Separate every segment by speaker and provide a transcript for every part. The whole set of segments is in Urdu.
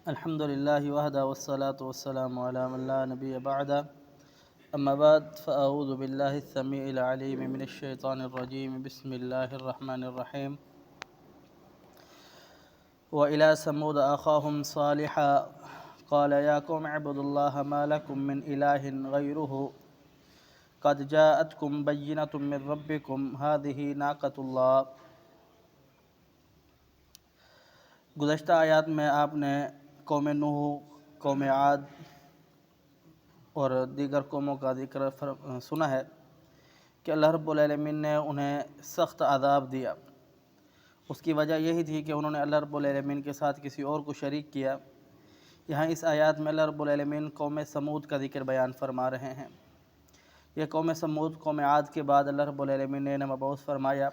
Speaker 1: الحمد لله وحده والصلاة والسلام على من لا نبي بعده. أما بعد فأعوذ بالله السميع العليم من الشيطان الرجيم. بسم الله الرحمن الرحيم. وإلى ثمود أخاهم صالحا قال يا قوم اعبدوا الله ما لكم من إله غيره قد جاءتكم بينة من ربكم هذه ناقة الله. گزشتہ آیات میں آپ نے قوم نوح، قوم عاد اور دیگر قوموں کا ذکر سنا ہے کہ اللہ رب العالمین نے انہیں سخت عذاب دیا. اس کی وجہ یہی تھی کہ انہوں نے اللہ رب العالمین کے ساتھ کسی اور کو شریک کیا. یہاں اس آیات میں اللہ رب العالمین قوم سمود کا ذکر بیان فرما رہے ہیں. یہ قوم سمود قوم عاد کے بعد اللہ رب العالمین نے انہیں مبعوث فرمایا،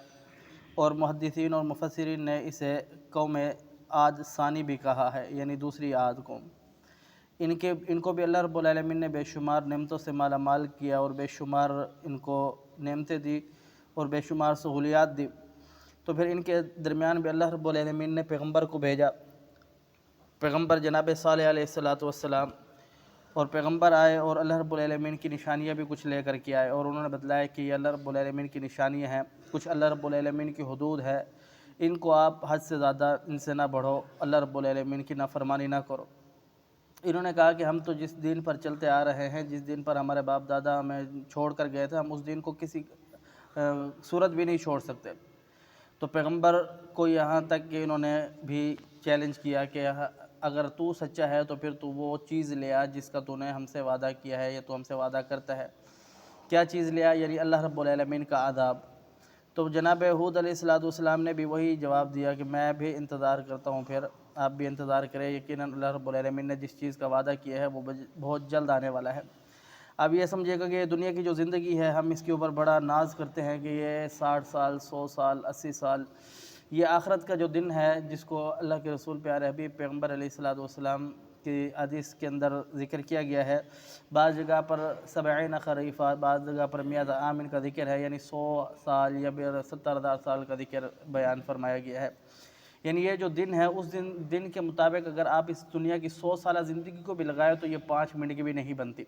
Speaker 1: اور محدثین اور مفسرین نے اسے قوم عاد ثانی بھی کہا ہے، یعنی دوسری عاد قوم. ان کو بھی اللہ رب العالمین نے بے شمار نعمتوں سے مالا مال کیا اور بے شمار ان کو نعمتیں دی اور بے شمار سہولیات دی. تو پھر ان کے درمیان بھی اللہ رب العالمین نے پیغمبر کو بھیجا. پیغمبر جناب صالح علیہ السلام، اور پیغمبر آئے اور اللہ رب العالمین کی نشانیاں بھی کچھ لے کر کے آئے، اور انہوں نے بتلایا کہ یہ اللہ رب العالمین کی نشانیاں ہیں، کچھ اللہ رب العالمین کی حدود ہے، ان کو آپ حد سے زیادہ ان سے نہ بڑھو، اللہ رب العالمین کی نافرمانی نہ کرو. انہوں نے کہا کہ ہم تو جس دین پر چلتے آ رہے ہیں، جس دین پر ہمارے باپ دادا ہمیں چھوڑ کر گئے تھے، ہم اس دین کو کسی صورت بھی نہیں چھوڑ سکتے. تو پیغمبر کو یہاں تک کہ انہوں نے بھی چیلنج کیا کہ اگر تو سچا ہے تو پھر تو وہ چیز لے آ جس کا تو نے ہم سے وعدہ کیا ہے یا تو ہم سے وعدہ کرتا ہے. کیا چیز لے آ؟ یعنی اللہ رب العالمین کا عذاب. تو جناب ہود علیہ السلام نے بھی وہی جواب دیا کہ میں بھی انتظار کرتا ہوں، پھر آپ بھی انتظار کریں، یقیناً اللہ رب العالمین نے جس چیز کا وعدہ کیا ہے وہ بہت جلد آنے والا ہے. اب یہ سمجھے گا کہ یہ دنیا کی جو زندگی ہے، ہم اس کے اوپر بڑا ناز کرتے ہیں کہ یہ 60 سال 100 سال 80 سال. یہ آخرت کا جو دن ہے جس کو اللہ کے رسول پیارے حبیب پیغمبر علیہ السلام کی حدیث کے اندر ذکر کیا گیا ہے. بعض جگہ پر 70 خریفہ، بعض جگہ پر 100 عام کا ذکر ہے، یعنی 100 سال یا 70,000 سال کا ذکر بیان فرمایا گیا ہے. یعنی یہ جو دن ہے، اس دن کے مطابق اگر آپ اس دنیا کی 100 سالہ زندگی کو بھی لگائے تو یہ 5 منٹ کی بھی نہیں بنتی.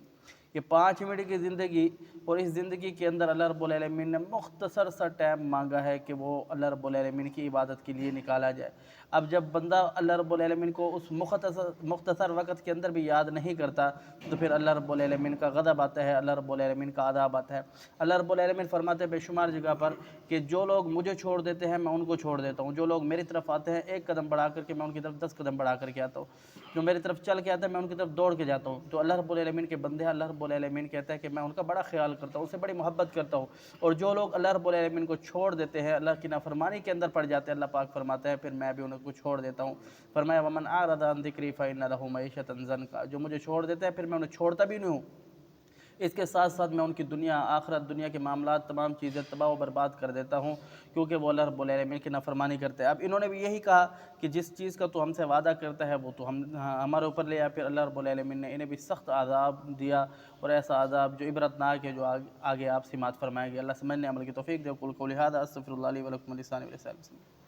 Speaker 1: یہ 5 منٹ کی زندگی، اور اس زندگی کے اندر اللہ رب العالمین نے مختصر سا ٹائم مانگا ہے کہ وہ اللہ رب العالمین کی عبادت کے لیے نکالا جائے. اب جب بندہ اللہ رب العالمین کو اس مختصر وقت کے اندر بھی یاد نہیں کرتا تو پھر اللہ رب العالمین کا غضب آتا ہے، اللہ رب العالمین کا عذاب آتا ہے. اللہ رب العالمین فرماتے ہیں بے شمار جگہ پر کہ جو لوگ مجھے چھوڑ دیتے ہیں میں ان کو چھوڑ دیتا ہوں، جو لوگ میری طرف آتے ہیں 1 قدم بڑھا کر کے میں ان کی طرف 10 قدم بڑھا کر کے آتا ہوں، جو میری طرف چل کے آتا ہے میں ان کی طرف دوڑ کے جاتا ہوں. تو اللہ رب العالمین کے بندے ہیں، اللہ رب العالمین کہتا ہے کہ میں ان کا بڑا خیال کرتا ہوں، ان سے بڑی محبت کرتا ہوں. اور جو لوگ اللہ رب العالمین کو چھوڑ دیتے ہیں، اللہ کی نافرمانی کے اندر پڑ جاتے ہیں، اللہ پاک فرماتا ہے پھر میں بھی ان کو چھوڑ دیتا ہوں. فرمایا ومن اعرض عن ذکری فإن له معیشۃ ضنکا، جو مجھے چھوڑ دیتا ہے پھر میں انہیں چھوڑتا بھی نہیں ہوں. اس کے ساتھ ساتھ میں ان کی دنیا آخرت، دنیا کے معاملات، تمام چیزیں تباہ و برباد کر دیتا ہوں، کیونکہ وہ اللہ رب العالمین کی نافرمانی کرتے ہیں. اب انہوں نے بھی یہی کہا کہ جس چیز کا تو ہم سے وعدہ کرتا ہے وہ تو ہمارے اوپر لے آیا. پھر اللہ رب العالمین نے انہیں بھی سخت عذاب دیا، اور ایسا عذاب جو عبرتناک ہے، جو آگے آپ سماعت فرمائیں گے. اللہ سمجھنے عمل کی توفیق دے. قل قولی ھذا استغفر اللہ لی ولکم ولسائر المسلمین.